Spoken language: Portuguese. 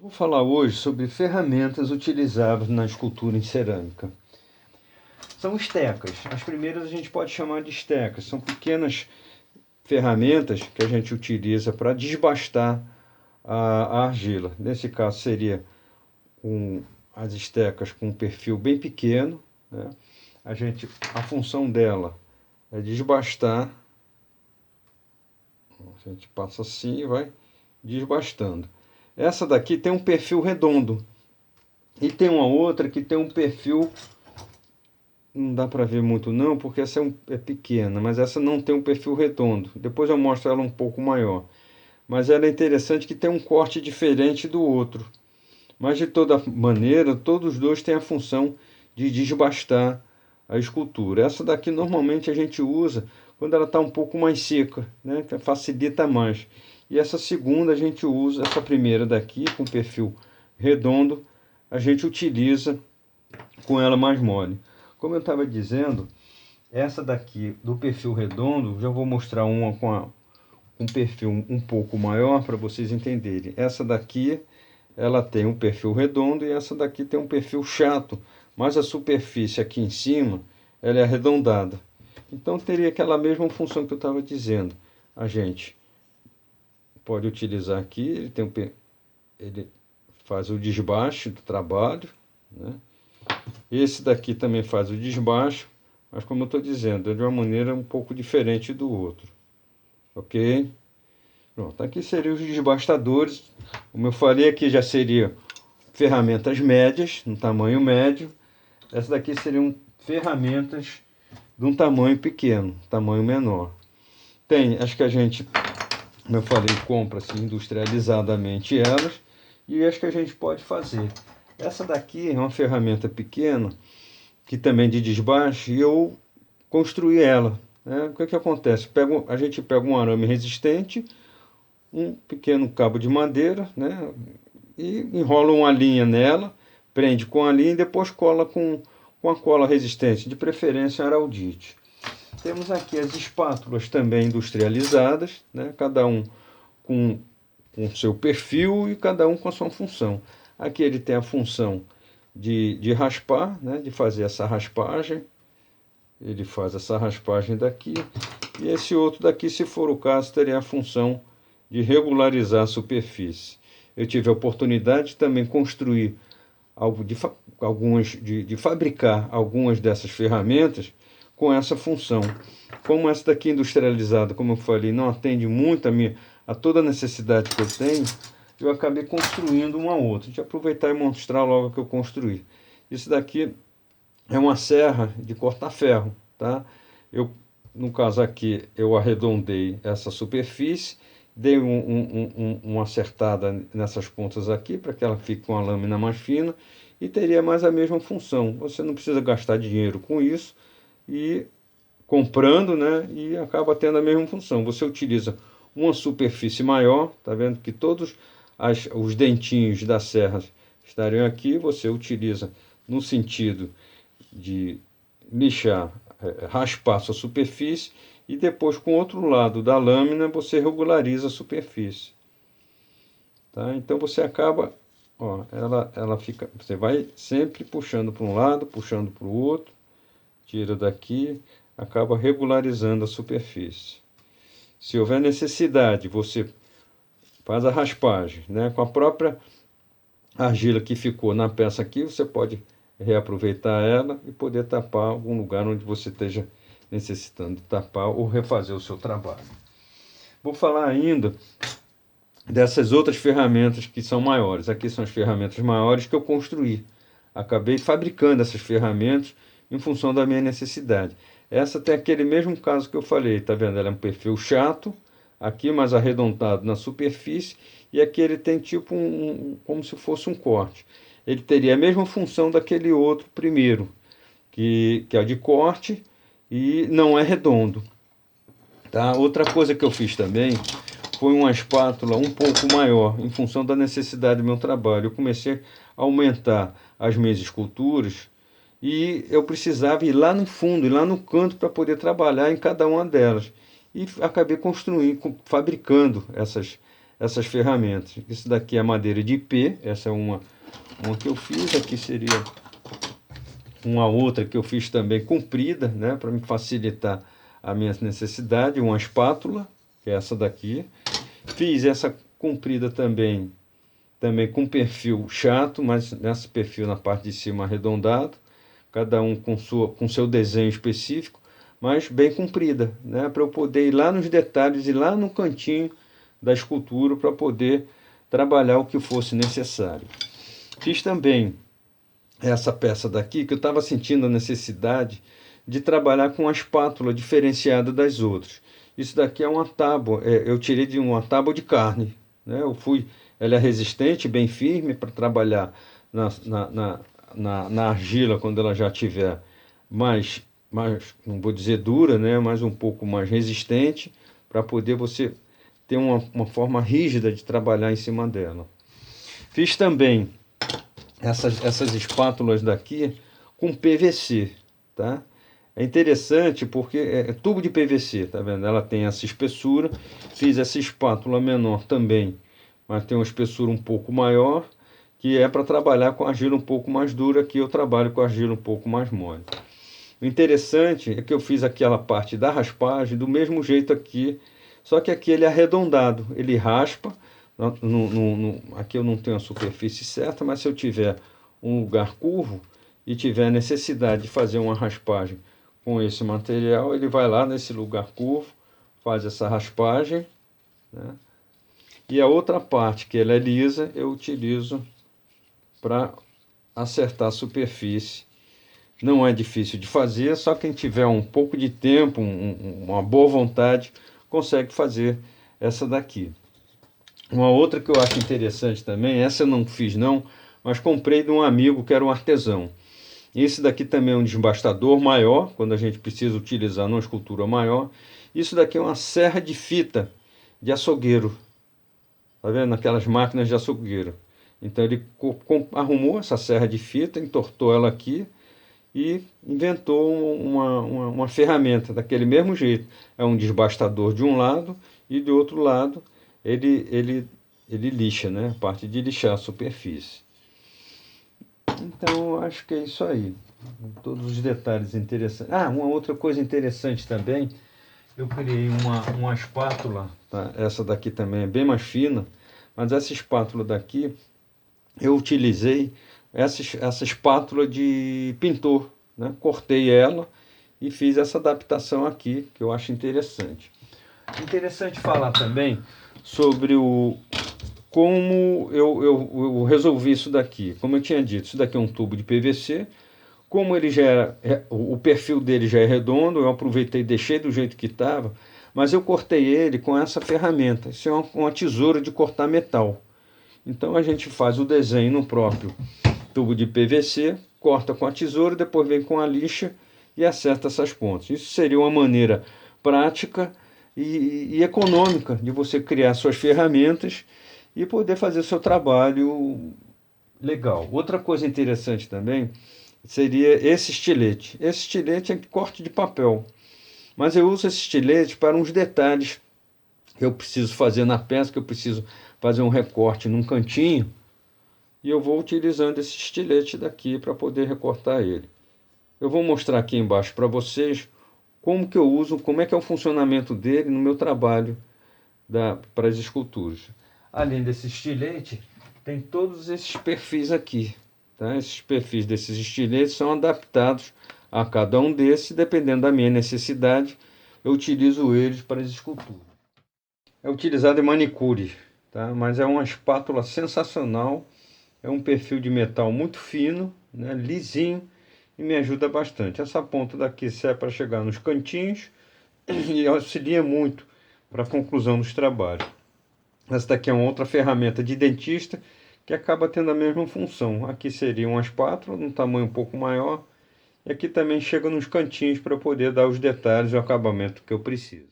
Vou falar hoje sobre ferramentas utilizáveis na escultura em cerâmica. São estecas. As primeiras a gente pode chamar de estecas. São pequenas ferramentas que a gente utiliza para desbastar a argila. Nesse caso seria as estecas com um perfil bem pequeno, né? A função dela é desbastar. A gente passa assim e vai desbastando. Essa daqui tem um perfil redondo. E tem uma outra que tem um perfil... Não dá para ver muito não, porque essa é pequena, mas essa não tem um perfil redondo. Depois eu mostro ela um pouco maior. Mas ela é interessante que tem um corte diferente do outro. Mas de toda maneira, todos os dois têm a função de desbastar a escultura. Essa daqui normalmente a gente usa quando ela está um pouco mais seca, né? Que facilita mais. E essa segunda a gente usa, essa primeira daqui com perfil redondo, a gente utiliza com ela mais mole. Como eu estava dizendo, essa daqui do perfil redondo, já vou mostrar uma com um perfil um pouco maior para vocês entenderem. Essa daqui, ela tem um perfil redondo e essa daqui tem um perfil chato, mas a superfície aqui em cima, ela é arredondada. Então teria aquela mesma função que eu estava dizendo. A gente pode utilizar aqui, ele faz o desbaste do trabalho, né? Esse daqui também faz o desbaixo, mas como eu estou dizendo, é de uma maneira um pouco diferente do outro. Ok? Pronto, aqui seriam os desbastadores. Como eu falei, aqui já seria ferramentas médias, no tamanho médio. Essa daqui seriam ferramentas de um tamanho pequeno, tamanho menor. Tem as que a gente, como eu falei, compra assim, industrializadamente elas, e as que a gente pode fazer. Essa daqui é uma ferramenta pequena, que também de desbaste, e eu construí ela, né? O que acontece? A gente pega um arame resistente, um pequeno cabo de madeira, né? E enrola uma linha nela, prende com a linha e depois cola com a cola resistente, de preferência araldite. Temos aqui as espátulas também industrializadas, né? Cada um com seu perfil e cada um com a sua função. Aqui ele tem a função de raspar, né? De fazer essa raspagem. Ele faz essa raspagem daqui. E esse outro daqui, se for o caso, teria a função de regularizar a superfície. Eu tive a oportunidade de também construir de fabricar algumas dessas ferramentas com essa função. Como essa daqui industrializada, como eu falei, não atende muito a toda a necessidade que eu tenho, eu acabei construindo uma outra. Deixa eu aproveitar e mostrar logo que eu construí. Isso daqui é uma serra de cortar ferro, tá? No caso aqui, eu arredondei essa superfície, dei uma acertada nessas pontas aqui, para que ela fique com a lâmina mais fina, e teria mais a mesma função. Você não precisa gastar dinheiro com isso, e comprando, né? E acaba tendo a mesma função. Você utiliza uma superfície maior, tá vendo que todos os dentinhos da serra estariam aqui, você utiliza no sentido de lixar, raspar sua superfície, e depois com o outro lado da lâmina você regulariza a superfície, tá? Então você acaba, ó, ela fica, você vai sempre puxando para um lado, puxando para o outro, tira daqui, acaba regularizando a superfície. Se houver necessidade, você faz a raspagem, né? Com a própria argila que ficou na peça aqui, você pode reaproveitar ela e poder tapar algum lugar onde você esteja necessitando tapar ou refazer o seu trabalho. Vou falar ainda dessas outras ferramentas que são maiores. Aqui são as ferramentas maiores que eu construí. Acabei fabricando essas ferramentas em função da minha necessidade. Essa tem aquele mesmo caso que eu falei, tá vendo? Ela é um perfil chato, aqui mais arredondado na superfície, e aqui ele tem tipo como se fosse um corte. Ele teria a mesma função daquele outro primeiro, que é o de corte e não é redondo, tá? Outra coisa que eu fiz também foi uma espátula um pouco maior, em função da necessidade do meu trabalho. Eu comecei a aumentar as minhas esculturas e eu precisava ir lá no fundo, ir lá no canto para poder trabalhar em cada uma delas. E acabei fabricando essas ferramentas. Isso daqui é madeira de ipê, essa é uma que eu fiz, aqui seria uma outra que eu fiz também comprida, né, para me facilitar a minha necessidade, uma espátula, que é essa daqui. Fiz essa comprida também com perfil chato, mas nesse perfil na parte de cima arredondado, cada um com seu desenho específico, mas bem comprida, né, para eu poder ir lá nos detalhes e lá no cantinho da escultura para poder trabalhar o que fosse necessário. Fiz também essa peça daqui, que eu estava sentindo a necessidade de trabalhar com uma espátula diferenciada das outras. Isso daqui é uma tábua, eu tirei de uma tábua de carne, né? Ela é resistente, bem firme para trabalhar na argila quando ela já tiver mais, não vou dizer dura, né? Mas um pouco mais resistente, para poder você ter uma forma rígida de trabalhar em cima dela. Fiz também essas espátulas daqui com PVC, tá? É interessante porque é tubo de PVC, tá vendo? Ela tem essa espessura. Fiz essa espátula menor também, mas tem uma espessura um pouco maior, que é para trabalhar com argila um pouco mais dura, que eu trabalho com argila um pouco mais mole. O interessante é que eu fiz aquela parte da raspagem do mesmo jeito aqui, só que aqui ele é arredondado, ele raspa. Aqui eu não tenho a superfície certa, mas se eu tiver um lugar curvo e tiver necessidade de fazer uma raspagem com esse material, ele vai lá nesse lugar curvo, faz essa raspagem, né? E a outra parte que ela é lisa, eu utilizo para acertar a superfície. Não é difícil de fazer, só quem tiver um pouco de tempo, uma boa vontade, consegue fazer essa daqui. Uma outra que eu acho interessante também, essa eu não fiz não, mas comprei de um amigo que era um artesão. Esse daqui também é um desbastador maior, quando a gente precisa utilizar numa escultura maior. Isso daqui é uma serra de fita de açougueiro. Tá vendo? Aquelas máquinas de açougueiro. Então ele arrumou essa serra de fita, entortou ela aqui e inventou uma ferramenta daquele mesmo jeito. É um desbastador de um lado e do outro lado ele lixa, né? A parte de lixar a superfície. Então, eu acho que é isso aí. Todos os detalhes interessantes. Ah, uma outra coisa interessante também, eu criei uma espátula, tá? Essa daqui também é bem mais fina, mas essa espátula daqui, eu utilizei essa espátula de pintor, né? Cortei ela e fiz essa adaptação aqui, que eu acho interessante. Interessante falar também sobre como eu resolvi isso daqui. Como eu tinha dito, isso daqui é um tubo de PVC. Como ele já o perfil dele já é redondo, eu aproveitei e deixei do jeito que estava, mas eu cortei ele com essa ferramenta. Isso é uma tesoura de cortar metal. Então a gente faz o desenho no próprio tubo de PVC, corta com a tesoura, depois vem com a lixa e acerta essas pontas. Isso seria uma maneira prática e econômica de você criar suas ferramentas e poder fazer seu trabalho legal. Outra coisa interessante também seria esse estilete. Esse estilete é de corte de papel, mas eu uso esse estilete para uns detalhes que eu preciso fazer na peça, que eu preciso fazer um recorte num cantinho, e eu vou utilizando esse estilete daqui para poder recortar ele. Eu vou mostrar aqui embaixo para vocês como que eu uso, como é que é o funcionamento dele no meu trabalho para as esculturas. Além desse estilete, tem todos esses perfis aqui. Tá? Esses perfis desses estiletes são adaptados a cada um desses, dependendo da minha necessidade, eu utilizo eles para as esculturas. É utilizado em manicure, tá? Mas é uma espátula sensacional, é um perfil de metal muito fino, né? Lisinho, e me ajuda bastante. Essa ponta daqui serve para chegar nos cantinhos e auxilia muito para a conclusão dos trabalhos. Essa daqui é uma outra ferramenta de dentista que acaba tendo a mesma função. Aqui seria uma espátula, num tamanho um pouco maior, e aqui também chega nos cantinhos para poder dar os detalhes e o acabamento que eu preciso.